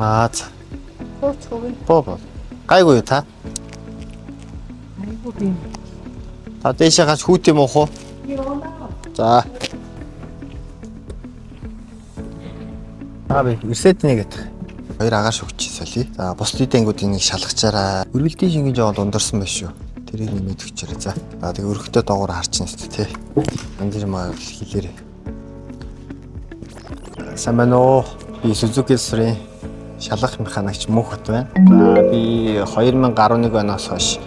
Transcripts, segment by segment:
За. Боо. Гайгүй юу та? Айгуу би. Та дэшээ гаж хүүт юм уу хоо? За. Би эрсэд нэгэд хоёр агааш өгчихсэн лий. За бус дэнгүүдийн нэг шалгачаараа өргөлдийн шингийн жоо дундорсон байх шүү. Тэрийг нэмээд өгчээрэй. За тэгээ өргөдөө доогоор харчихна шүү дээ тий. Янз бүрийн хэлээрэй. Сайн байна уу? Би Suzuki Sri шалгах механикч Мөнхбат байна. За би 2011 оноос хойш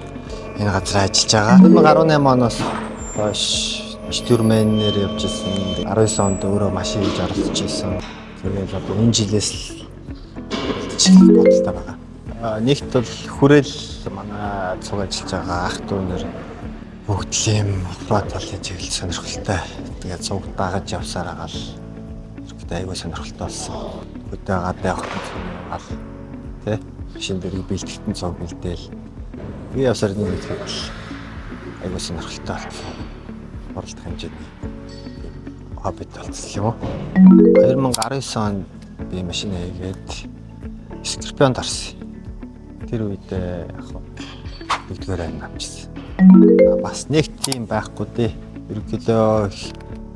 энэ газар ажиллаж байгаа. 2018 оноос хойш штурмэнээр явж ирсэн. 19 онд өөрөө машин хийж оролцож ирсэн. Тэгээд одоо энэ жилээс л бодолтой байгаа. Нэгт бол хүрээл манай цуг ажиллаж байгаа ах дүү нэр бүгд л юм операторлын чиглэл сонирхолтой. Тэгээд цуг дагаж явсаар байгаа л ирэхдээ аягүй сонирхолтой болсон. Хөдөө гадаа явах гал тий машин дээр бэлтгэгдэн цуг бэлдээл. Би явсаар нэг их бол аягүй сонирхолтой болсон. Оролдох хэмжээний хоббит болсон юм уу? 2019 онд би машин хийгээд Скорпионд орсон. Тэр үед яг нэгдүгээр ангид авчихсан. Бас нэг тийм байхгүй дээ. Ерөнхийдөө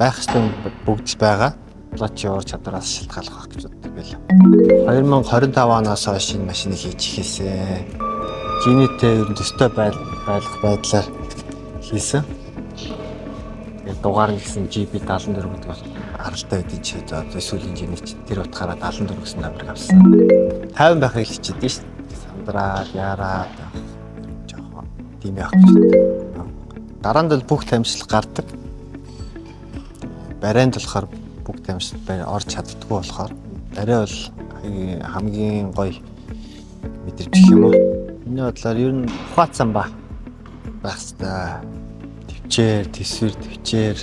байх ёстой бүгд л байгаа. Плач уур чадвараас шалтгаалах байх гэж боддог байлаа. 2025 оноос хойш энэ машиныг хийж эхэлсэн. Гинэтээ ер нь төстэй байх байдлаар хийсэн. Тэгээд дугаар нь гэсэн GB74 гэдэг бол аралтай байдгийн чи одоо сүүлийн жиний тэр утгаараа 74 гэсэн номерыг авсан. 50 байхыг хичээдсэн шүү дээ. Сандраад, яраад жоохон тийм явах гэж боддог. Дараанд бол бүх тамирчлал гардаг. Барайнд болохоор бүх тамирчлал орж чаддаггүй болохоор барай бол хамгийн гоё мэдэрч гэх юм уу. Миний бодлоор ер нь ухаацсан байх хэвээр төвчээр, төсвөр төвчээр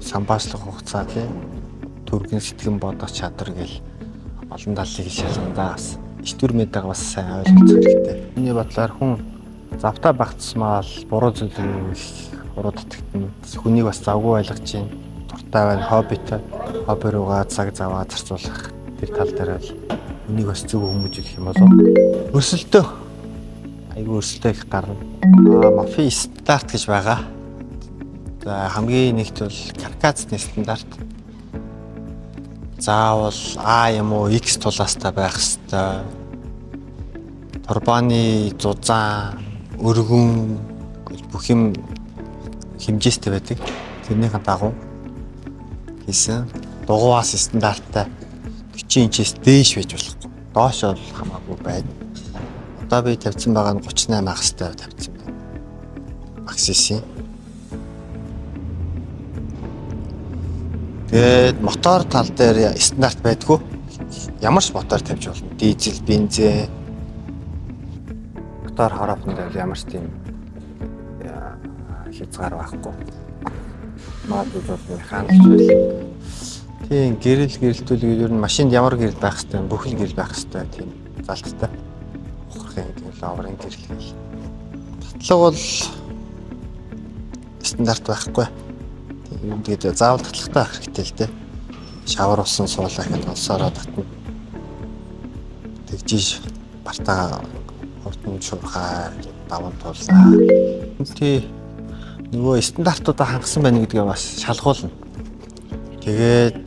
самбаачлах хугацаа тийм төргөн сэтгэн бодох чадвар гэл олон талыг шалгандаа бас штурмэдэг бас сайн ойлгох хэрэгтэй. Миний бодлоор хүн завтаа багтсмаа л буруу зүйлийг буруу татагтана. Хүнийг бас завгүй ойлгож чинь дуртай байна, хоббитой. Хобби руугаа цаг заваа зарцуулах тэр тал дээр л хүнийг бас зөв хүмүүжүүлэх юм болов. Өрсөлдөө. Айгүй өрсөлдөө их гарна. Мафи стандарт гэж байгаа. За хамгийн нэгт бол каркасны стандарт. Заавал А юм уу X тулаастай байх ёстой. Турбаны зузаан, өргөн бүх юм хэмжээстэй байдаг. Тэрнийхэн дагуу хийсэн. Дугуйас стандарттай 40 инчээс дээш байж болохгүй. Доош бол хамаагүй байна. Одоо би тавьсан байгаа нь 38 ах хэвээр тавьсан байна. Максисын. Тэгээд мотор тал дээр стандарт байдгүй. Ямар ч мотор тавьж болно. Дизель, бензин. Мотор хороопон дээр ямар ч тийм хязгаар байхгүй. Модуль бол механикч байл. Тийм гэрэлтүүлэг ер нь машинд ямар гэрэл байх хэвээр бүхэл гэрэл байх хэвээр тийм залттай. Ухрахын гэрэл, аврын гэрэл. Татлага бол стандарт байхгүй. Юм тэгээд заавал татлагатай авах хэрэгтэй л дээ. Шавар усан суулаа гэхэд олсороо татна. Тэгжиж бартаа хурдан шуурхаа даван туулаа. Тий нөгөө стандартуудаа хангасан байна гэдгээ бас шалгуулна. Тэгээд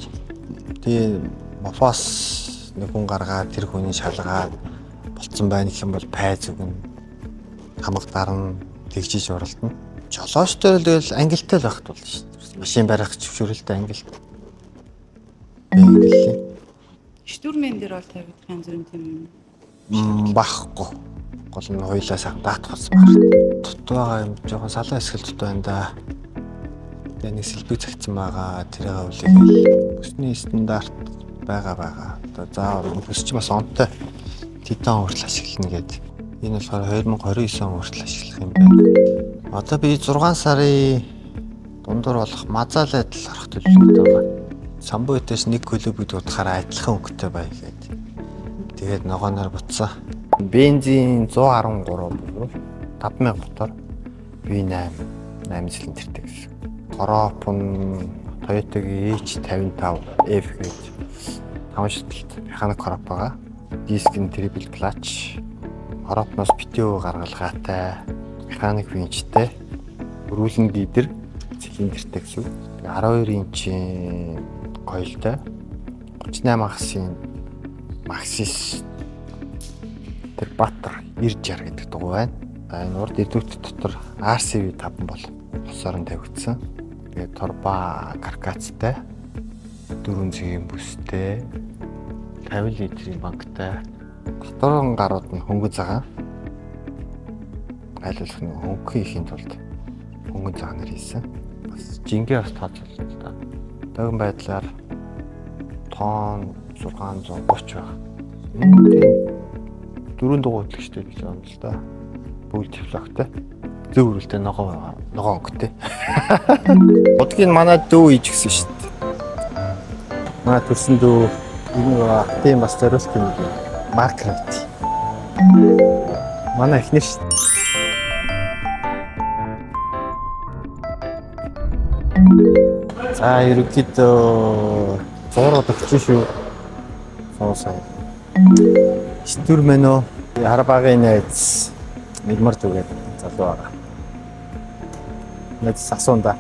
тий мофос нэг хүн гаргаад тэр хүний шалгаад болцсон байна гэх юм бол пайз өгнө. Хамаг дарна тэгжиж уралдана. Жолоочтой л тэгэл ангилтай л байх тул шүү дээ. Машин барих зөвшөөрөлтэй ангилт. Ангиллээ. Штурмэн дээр бол тавигдах янз бүрийн тийм байхгүй. Гол нь хоёлаа сайхан даатгуулсан баг. Тутгаа юм жоохон салаа эсгэл тут байна да. Тэгээ нэг сэлбэг цагцсан байгаа. Тэрийг үлээгээл. Бүсний стандарт байгаа. Одоо заавал бүсч бас онтой титан хүртэл ашиглана гэдэг. Энэ болохоор 2029 он хүртэл ашиглах юм байна. Одоо би 6 сарын дундуур болох Мазал адил орох төлөвлөлт байгаа. Самбуйтээс нэг клубүүд утгаараа адилхан өнгөтэй бай гэдэг. Тэгээд ногооноор буцсан. Бензин 113 буюу 5000 мотор. V8 цилиндртэй гэсэн. Короп нь Toyota H55F гэж 5 шаталт механик короп байгаа. диск нь трипл клатч. Европноос битүү гаргалгаатай, механик винчтэй, өрүүлэн гидэр, цилиндртэй гэсэн. Тэгээ 12 инчийн койлтой, 38 агасын Maxxis тэр Баттар 9060 гэдэг дугуй байна. За энэ урд эдвэрт дотор RCV 5 бол хосоор нь тавигдсан. Тэгээ турба каркацтай, 4 зэгийн бүстэй, 50 литрийн банктай. Доторн гарууд нь хөнгөн цагаан. Айлуулах нь хөнгөн ихийн тулд хөнгөн цагаанаар хийсэн. Бас жингээ бас тооцоолсон л да. Даган байдлаар тон 630 байна. Тийм 4 дугаар хөтлөгчтэй гэж байна л да. Бүгд тефлогтой. Зөв хөрөлтэй ногоо өнгөтэй. Удгийн манай дүү ижигсэн шүү дээ. Манай төрсөн дүү энэ тийм бас зориулт юм уу? Маркет. Манай эхнэр шүү дээ. За ерөнхийдөө зураг өгч шүү. Соосоо. Стүр мэнэ харбагийн найз Милмар зүгээд залуу байгаа. Найз асуунда.